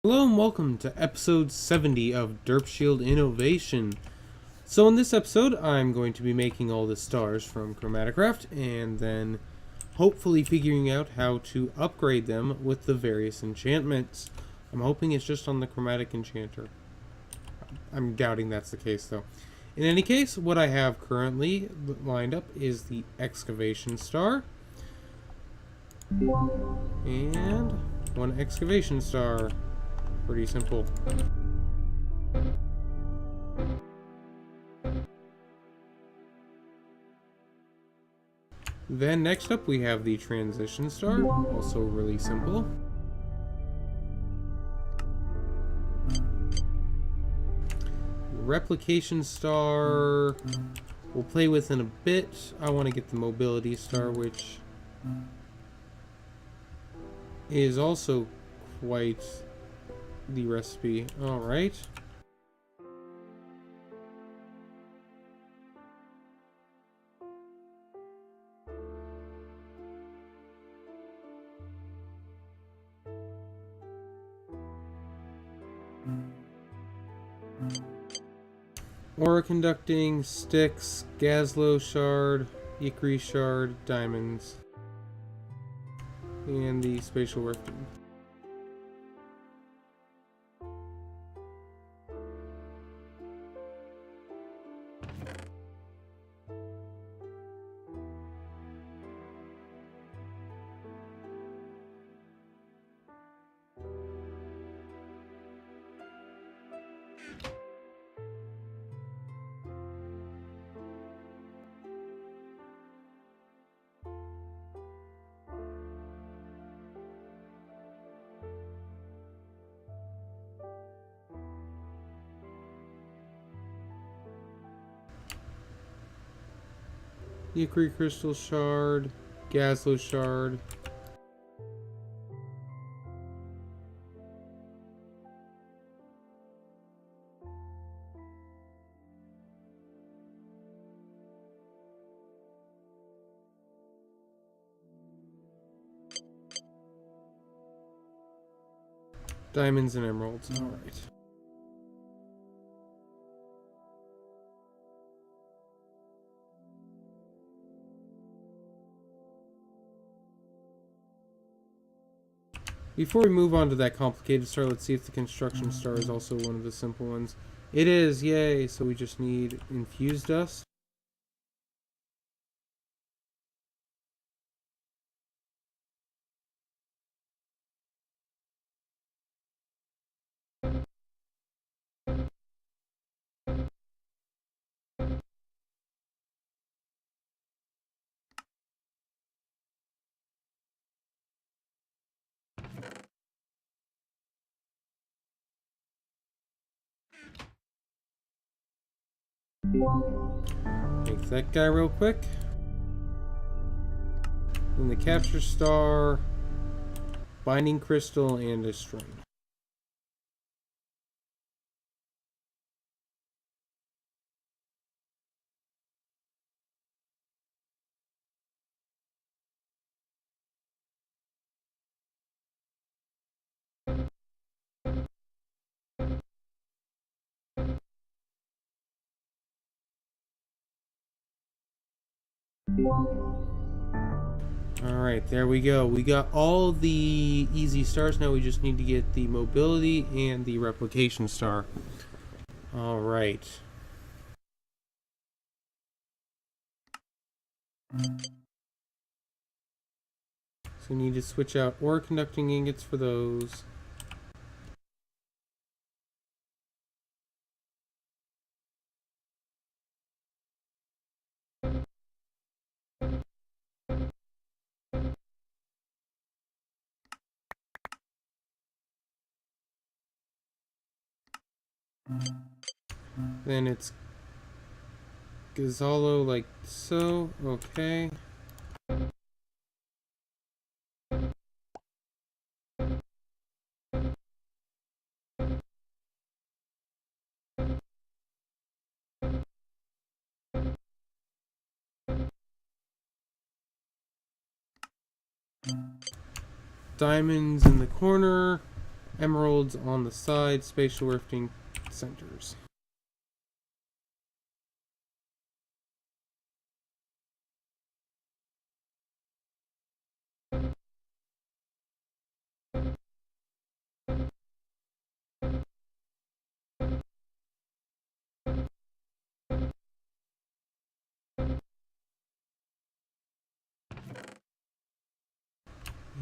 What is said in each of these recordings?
Hello and welcome to episode 70 of Derp Shield Innovation. So in this episode, I'm going to be making all the stars from Chromaticraft and then hopefully figuring out how to upgrade them with the various enchantments. I'm hoping it's just on the Chromatic Enchanter. I'm doubting that's the case though. In any case, what I have currently lined up is the Excavation Star and one Excavation Star. Pretty simple. Then next up we have the Transition Star, also really simple. Replication Star we'll play with in a bit. I want to get the Mobility Star, which is also quite the recipe. Alright. Aura conducting, sticks, Gazlo shard, Ikri shard, diamonds, and the spatial rifting. Ikri crystal shard, Gazlo shard. Diamonds and emeralds. Alright. Before we move on to that complicated star, let's see if the construction star is also one of the simple ones. It is, yay! So we just need infused dust. Make that guy real quick. Then the capture star, binding crystal, and a string. Alright, there we go. We got all the easy stars. Now we just need to get the mobility and the replication star. Alright. So we need to switch out ore conducting ingots for those. Then it's Gazalo like so, okay. Diamonds in the corner. Emeralds on the side, spatial rifting centers.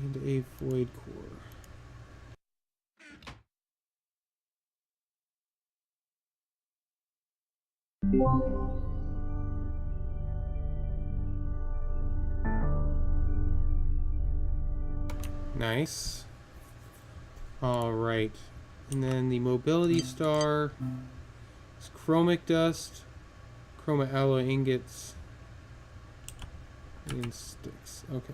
And a void core. Nice. Alright. And then the mobility star is chromic dust, chroma alloy ingots, and sticks. Okay.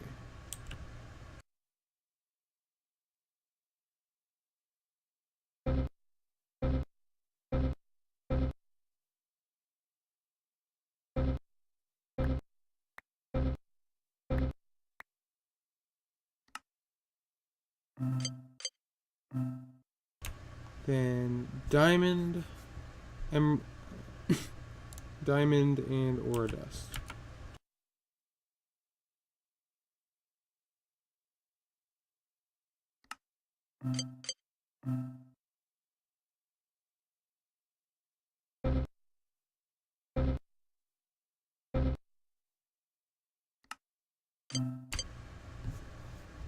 Then diamond, diamond and ore dust.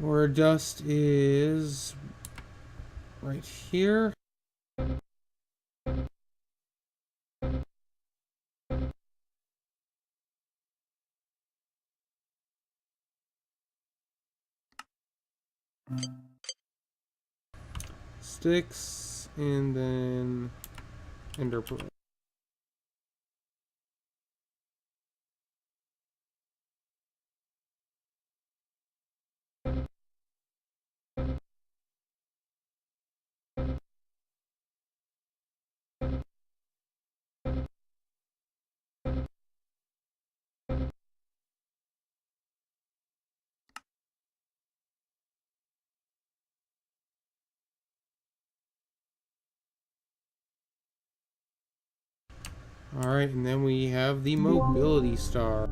Ore dust is right here. Sticks, and then ender pearl. Alright, and then we have the mobility star.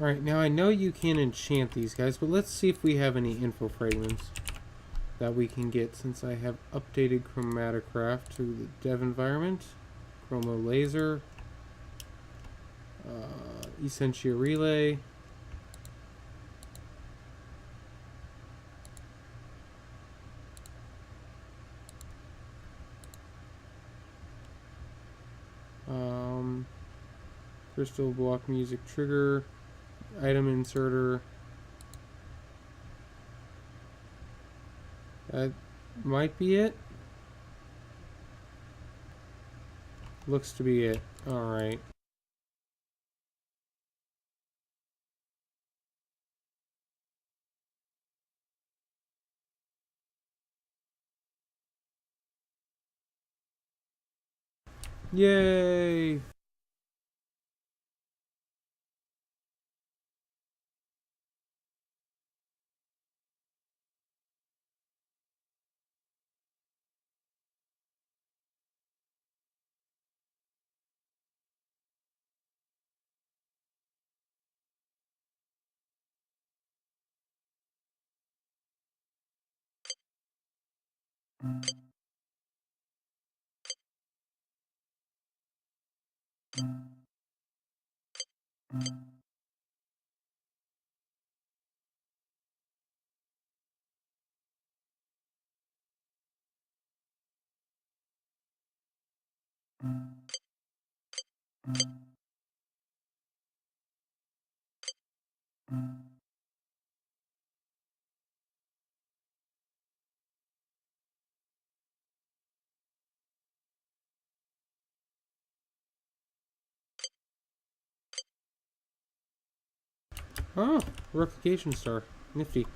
Alright, now I know you can enchant these guys, but let's see if we have any info fragments that we can get since I have updated Chromaticraft to the dev environment. Chromo laser, Essentia relay, crystal block music trigger, item inserter. That might be it. Looks to be it. Alright. Yay! Oh, Replication Star. Nifty.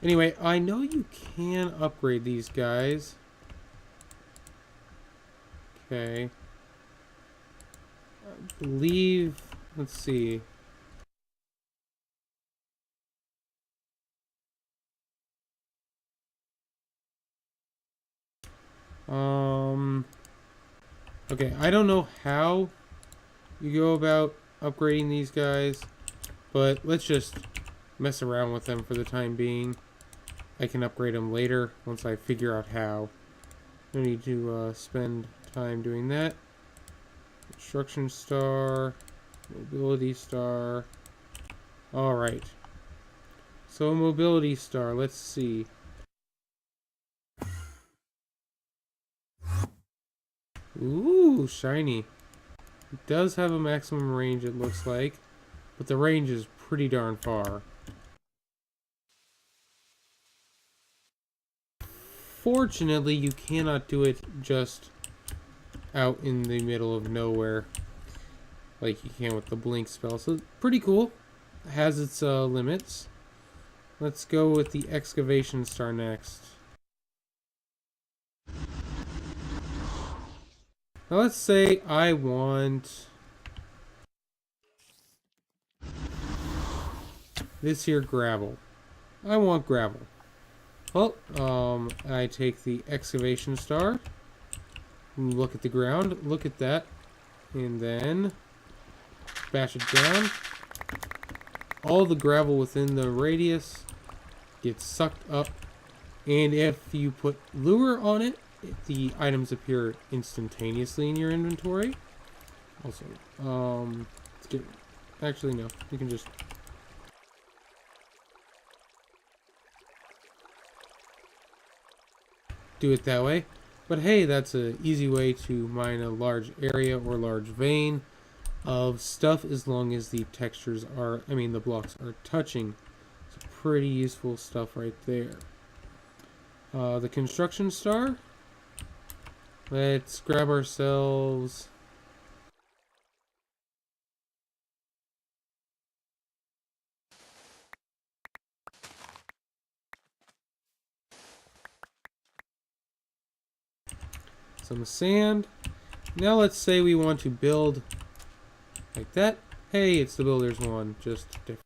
Anyway, I know you can upgrade these guys. Okay. I believe... Let's see. Okay, I don't know how you go about upgrading these guys, but let's just mess around with them for the time being. I can upgrade them later once I figure out how. No need to spend time doing that. Construction Star, Mobility Star. Alright. So Mobility Star, let's see. Ooh, shiny. It does have a maximum range, it looks like, but the range is pretty darn far. Fortunately, you cannot do it just out in the middle of nowhere like you can with the blink spell. So pretty cool. It has its limits. Let's go with the Excavation Star next. Now let's say I want this here gravel. I want gravel. Well, I take the Excavation Star, look at the ground, look at that, and then bash it down. All the gravel within the radius gets sucked up, and if you put lure on it, the items appear instantaneously in your inventory. Also, let's get, actually no, you can just do it that way. But hey, that's an easy way to mine a large area or large vein of stuff as long as the textures are, the blocks are touching. It's pretty useful stuff right there. The Construction Star. Let's grab ourselves some sand. Now let's say we want to build like that. Hey, it's the builder's one, just different.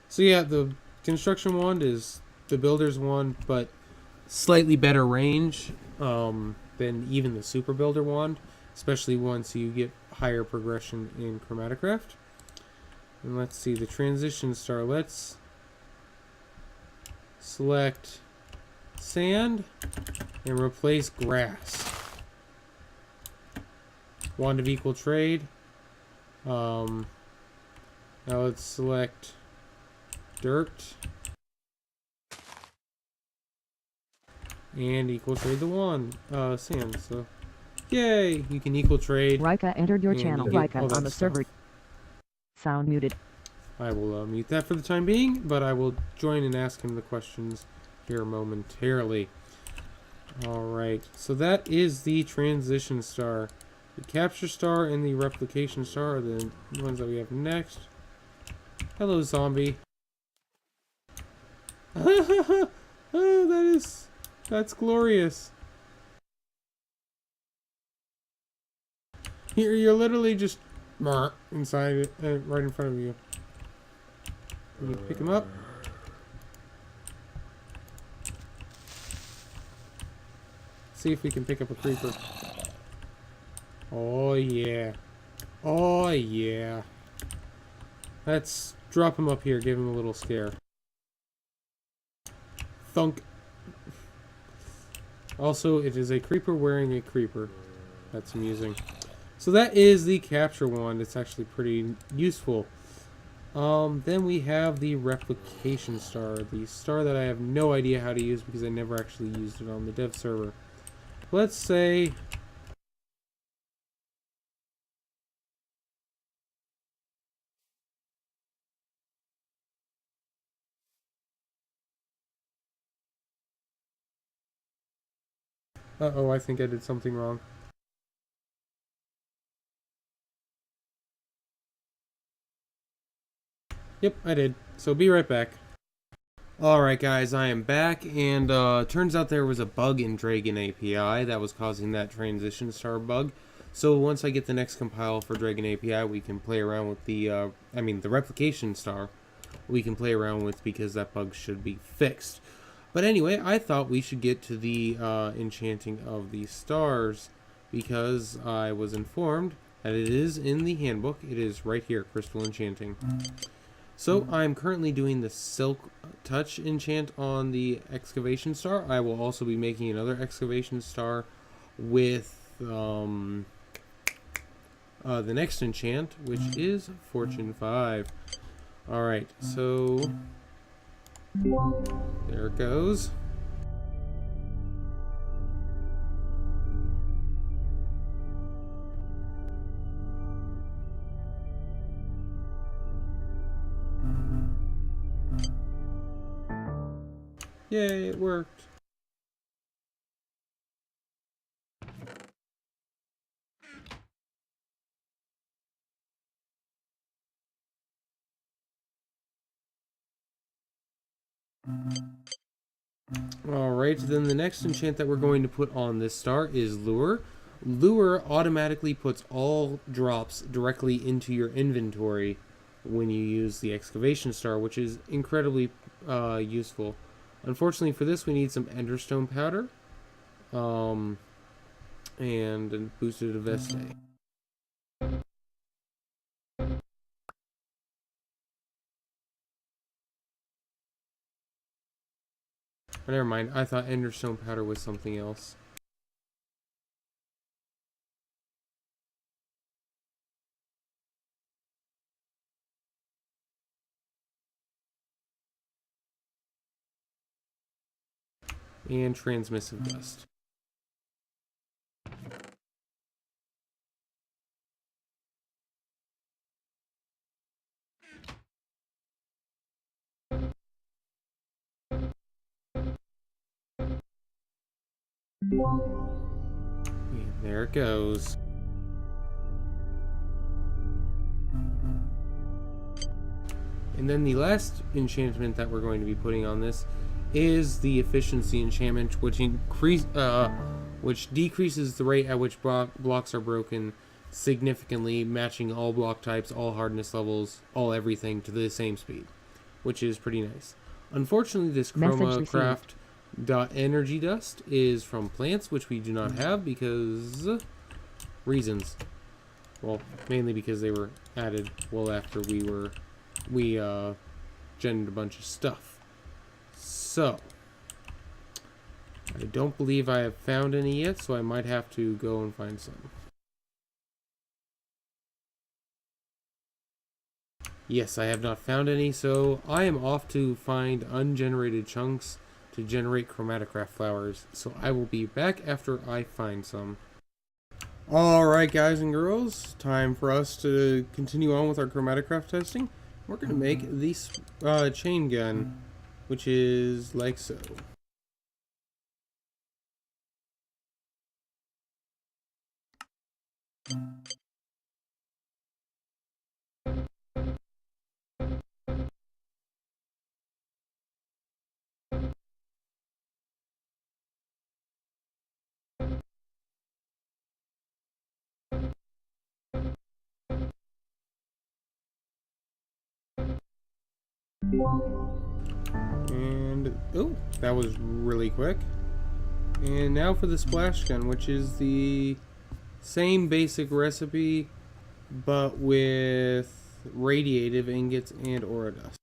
So yeah, the construction wand is the builder's one, but slightly better range than even the super builder wand, especially once you get higher progression in Chromaticraft. And let's see, the transition star. Let's select sand and replace grass. Wand of equal trade. Now let's select dirt and equal trade the wand sand. So yay, you can equal trade. Rika entered your channel. Rika on the stuff. server. Sound muted. I will mute that for the time being, but I will join and ask him the questions here momentarily. Alright, so that is the transition star. The capture star and the replication star are the ones that we have next. Hello, zombie. Oh, that's glorious. You're literally just inside it, right in front of you. Can you pick him up? See if we can pick up a creeper. Oh yeah. Oh yeah. Let's drop him up here, give him a little scare. Thunk. Also, it is a creeper wearing a creeper. That's amusing. So that is the capture wand. It's actually pretty useful. Then we have the Replication Star. The star that I have no idea how to use because I never actually used it on the dev server. Let's say... Uh-oh, I think I did something wrong. Yep, I did. So be right back. Alright guys, I am back, and turns out there was a bug in Dragon API that was causing that transition star bug. So once I get the next compile for Dragon API, we can play around with the replication star we can play around with because that bug should be fixed. But anyway, I thought we should get to the enchanting of the stars because I was informed that it is in the handbook. It is right here, Crystal Enchanting. So I'm currently doing the Silk Touch enchant on the Excavation Star. I will also be making another Excavation Star with the next enchant, which is Fortune 5. Alright, so there it goes. Yay, it worked. Alright, then the next enchant that we're going to put on this star is Lure. Lure automatically puts all drops directly into your inventory when you use the Excavation Star, which is incredibly useful. Unfortunately for this, we need some Enderstone powder and a boosted Aveste. Oh, never mind, I thought Enderstone powder was something else. And transmissive dust. And there it goes. And then the last enchantment that we're going to be putting on this is the efficiency enchantment, which decreases the rate at which blocks are broken significantly, matching all block types, all hardness levels, all everything to the same speed, which is pretty nice. Unfortunately, this Chromaticraft energy dust is from plants, which we do not have because reasons. Well, mainly because they were added well after we generated a bunch of stuff. So I don't believe I have found any yet, so I might have to go and find some. Yes, I have not found any, so I am off to find ungenerated chunks to generate Chromaticraft flowers. So I will be back after I find some. Alright guys and girls, time for us to continue on with our Chromaticraft testing. We're going to make this chain gun, which is like so. And, oh, that was really quick. And now for the splash gun, which is the same basic recipe, but with radiative ingots and aura dust.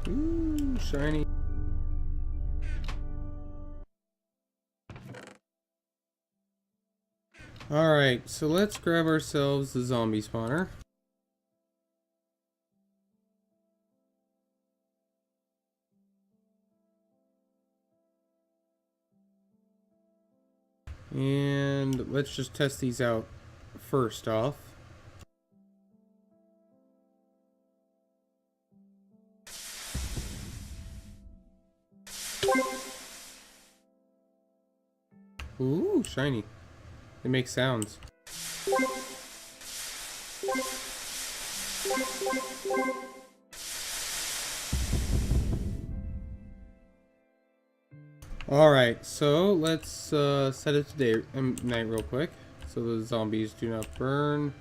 Ooh, shiny. Alright, so let's grab ourselves the zombie spawner. And let's just test these out first off. Ooh, shiny. They make sounds. Alright, so let's set it to day night real quick, so the zombies do not burn.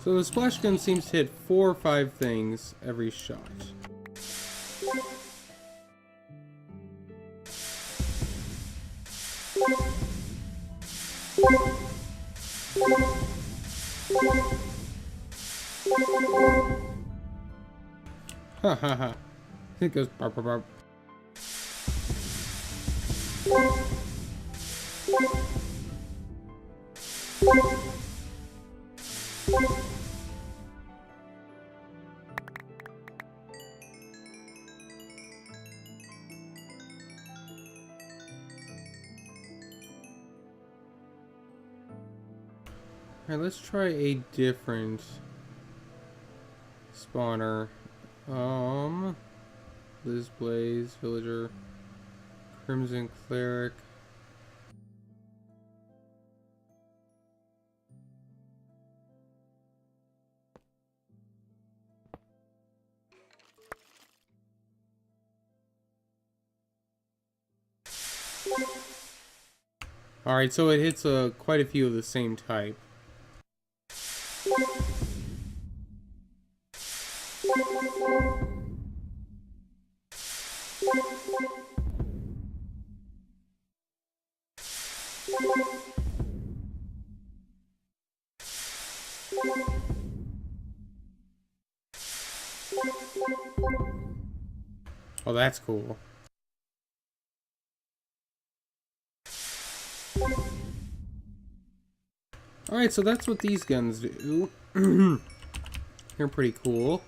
So the splash gun seems to hit 4 or 5 things every shot. Ha ha ha. It goes barp barp barp. Alright, let's try a different spawner. Liz Blaze, Villager, Crimson Cleric. Alright, so it hits quite a few of the same type. Oh, that's cool. Alright, so that's what these guns do. They're pretty cool.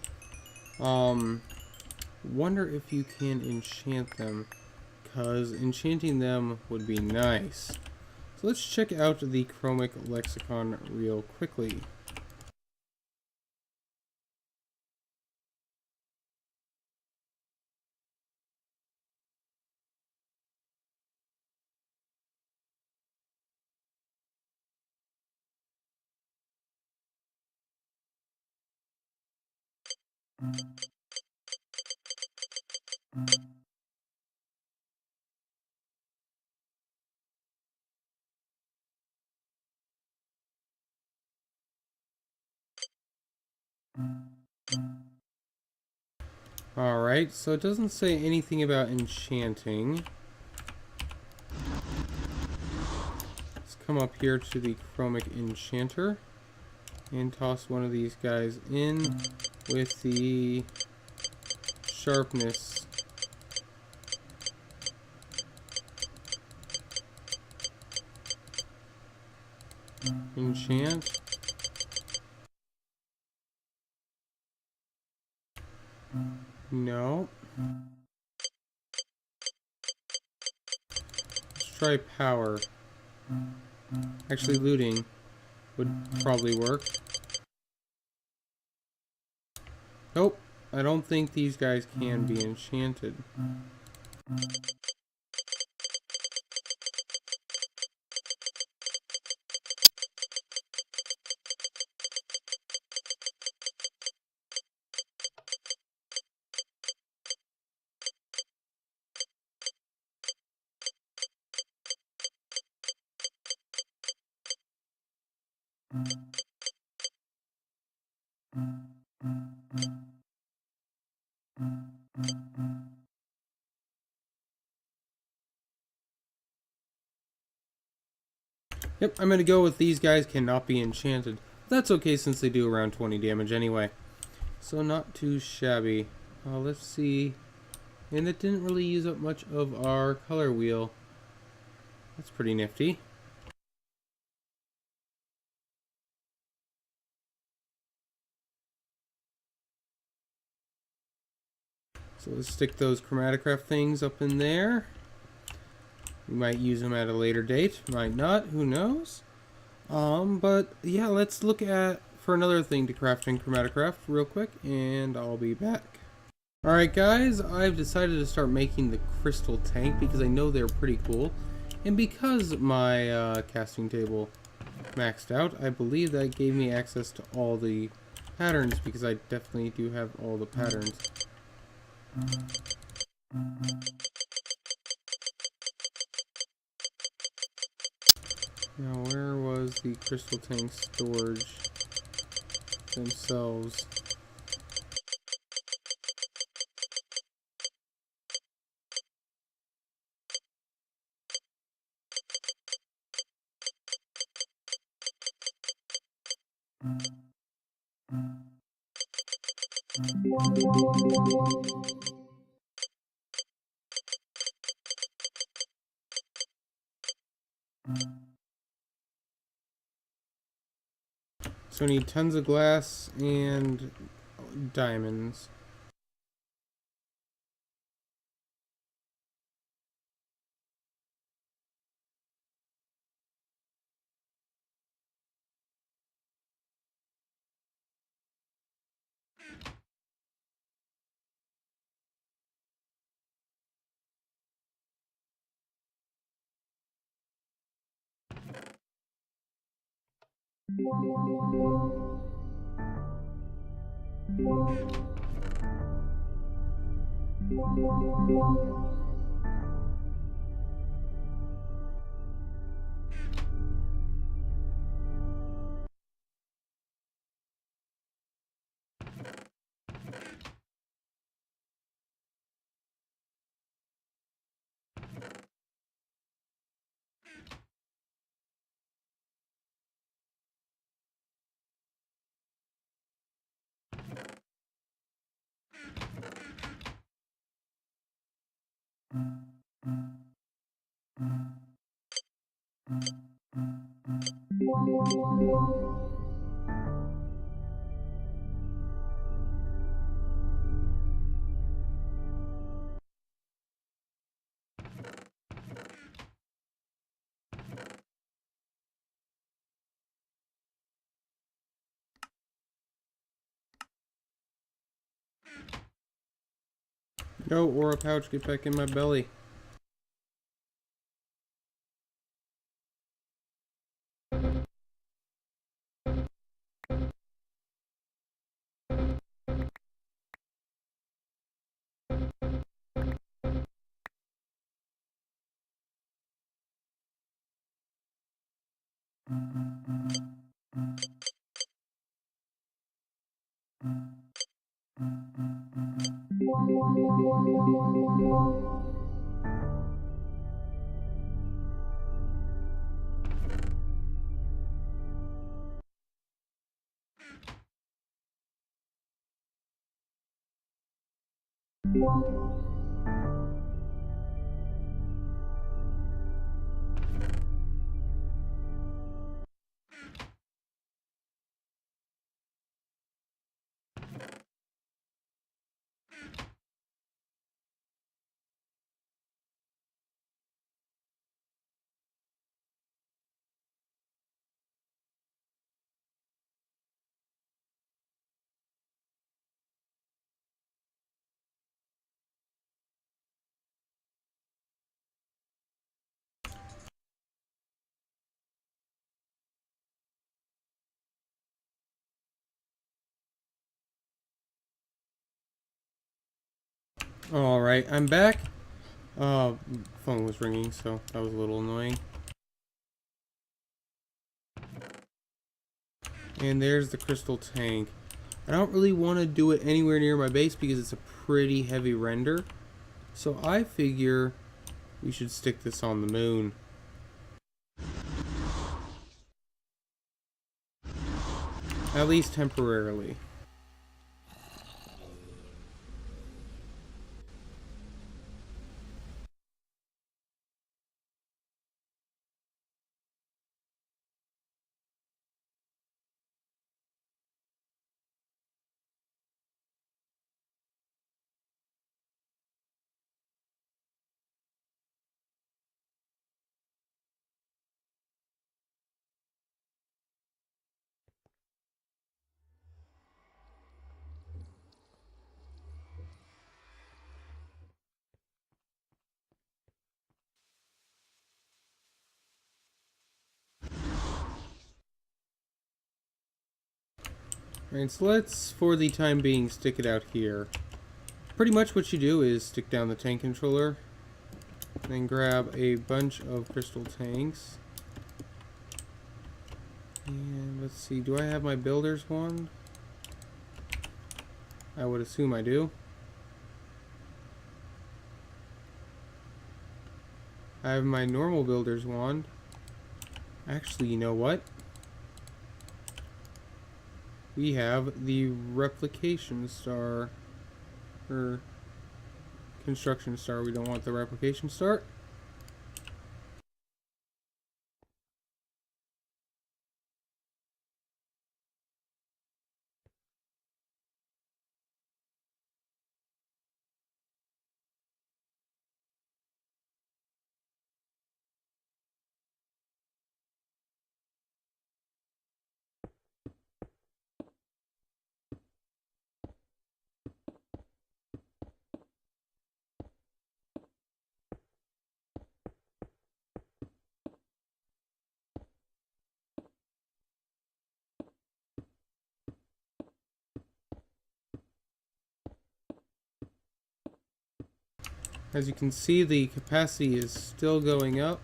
Wonder if you can enchant them, because enchanting them would be nice. So let's check out the Chromic Lexicon real quickly. Alright, so it doesn't say anything about enchanting. Let's come up here to the Chromic Enchanter and toss one of these guys in with the sharpness. Enchant. No. Let's try power. Actually, looting would probably work. Nope. I don't think these guys can be enchanted. Yep, I'm going to go with these guys cannot be enchanted. That's okay since they do around 20 damage anyway. So not too shabby. Let's see. And it didn't really use up much of our color wheel. That's pretty nifty. So let's stick those Chromaticraft things up in there. We might use them at a later date, might not, who knows? But yeah, let's look at for another thing to craft in Chromaticraft real quick, and I'll be back. Alright guys, I've decided to start making the crystal tank because I know they're pretty cool. And because my casting table maxed out, I believe that gave me access to all the patterns because I definitely do have all the patterns. Now where was the crystal tank storage themselves? So I need tons of glass and diamonds. No, or a pouch, get back in my belly. Alright, I'm back. Phone was ringing, so that was a little annoying. And there's the crystal tank. I don't really want to do it anywhere near my base because it's a pretty heavy render. So I figure we should stick this on the moon. At least temporarily. Alright, so let's, for the time being, stick it out here. Pretty much what you do is stick down the tank controller, then grab a bunch of crystal tanks. And let's see, do I have my builder's wand? I would assume I do. I have my normal builder's wand. Actually, you know what? We have the Replication Star. Or Construction Star. We don't want the Replication Star. As you can see, the capacity is still going up.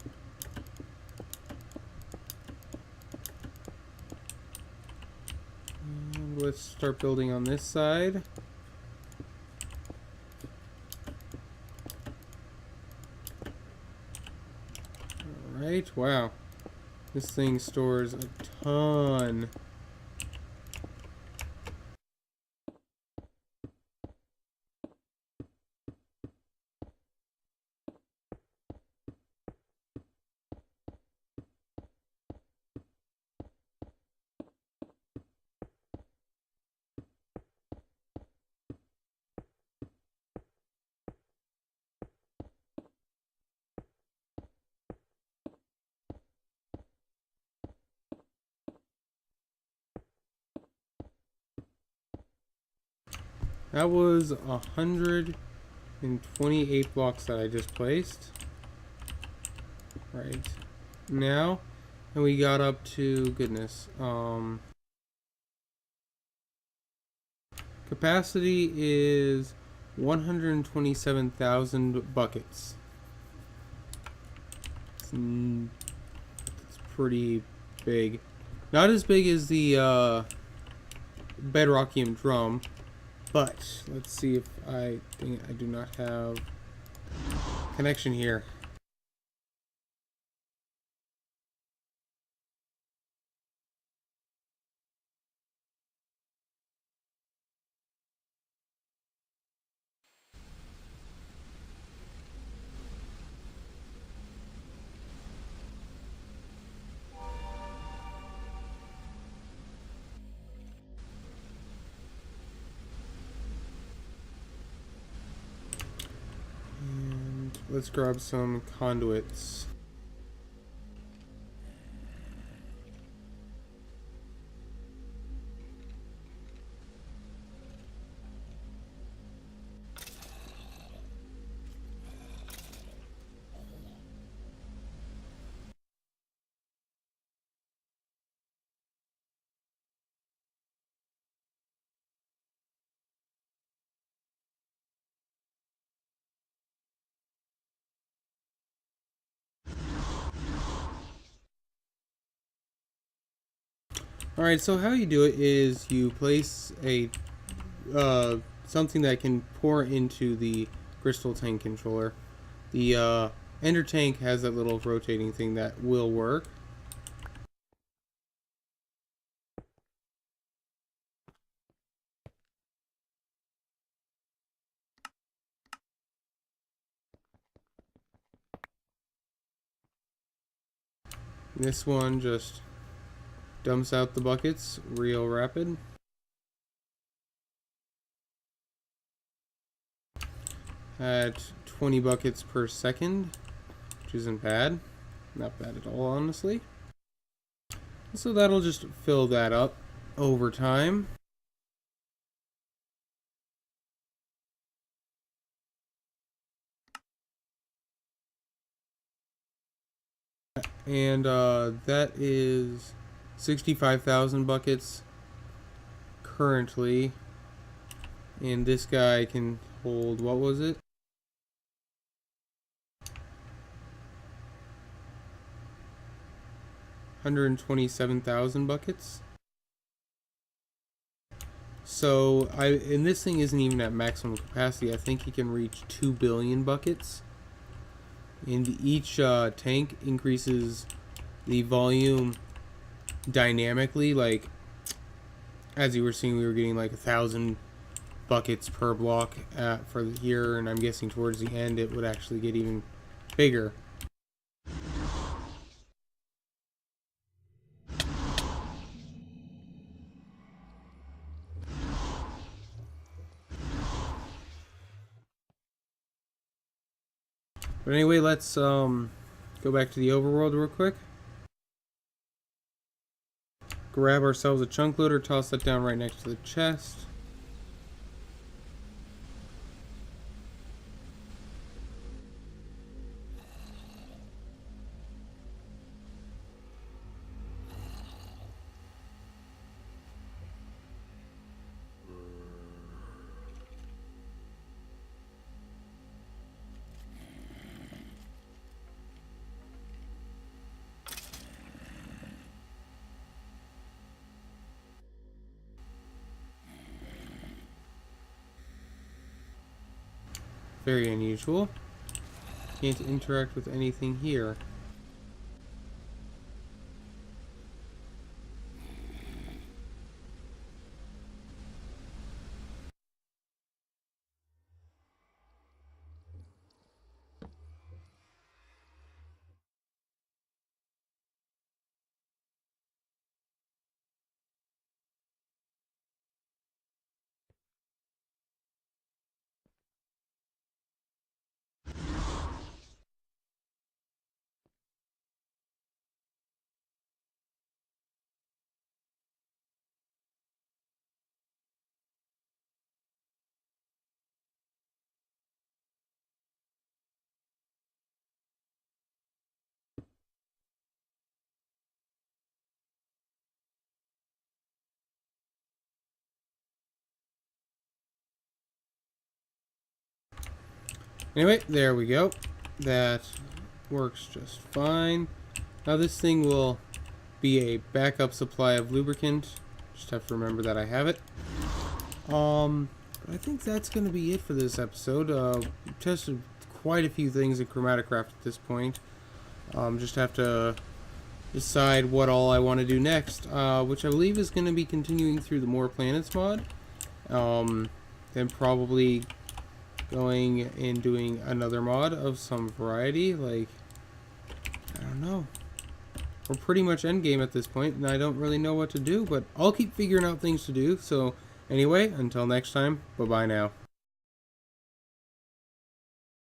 And let's start building on this side. Alright, wow. This thing stores a ton. That was 128 blocks that I just placed. Right now, and we got up to, goodness, capacity is 127,000 buckets. It's pretty big. Not as big as the Bedrockium drum, but let's see if I do not have connection here. Let's grab some conduits. Alright, so how you do it is you place a something that can pour into the crystal tank controller. The ender tank has that little rotating thing that will work. This one just dumps out the buckets real rapid. At 20 buckets per second, which isn't bad. Not bad at all, honestly. So that'll just fill that up over time. And that is 65,000 buckets currently. And this guy can hold, what was it? 127,000 buckets. So and this thing isn't even at maximum capacity. I think it can reach 2 billion buckets. And each tank increases the volume dynamically. Like, as you were seeing, we were getting like 1,000 buckets per block for here, and I'm guessing towards the end it would actually get even bigger. But anyway, let's go back to the overworld real quick. Grab ourselves a chunk loader, toss that down right next to the chest. Very unusual. Can't interact with anything here. Anyway, there we go. That works just fine. Now this thing will be a backup supply of lubricant. Just have to remember that I have it. But I think that's going to be it for this episode. We've tested quite a few things in Chromaticraft at this point. Just have to decide what all I want to do next, which I believe is going to be continuing through the More Planets mod. Then probably going and doing another mod of some variety, like, I don't know. We're pretty much endgame at this point, and I don't really know what to do, but I'll keep figuring out things to do. So anyway, until next time, bye-bye now.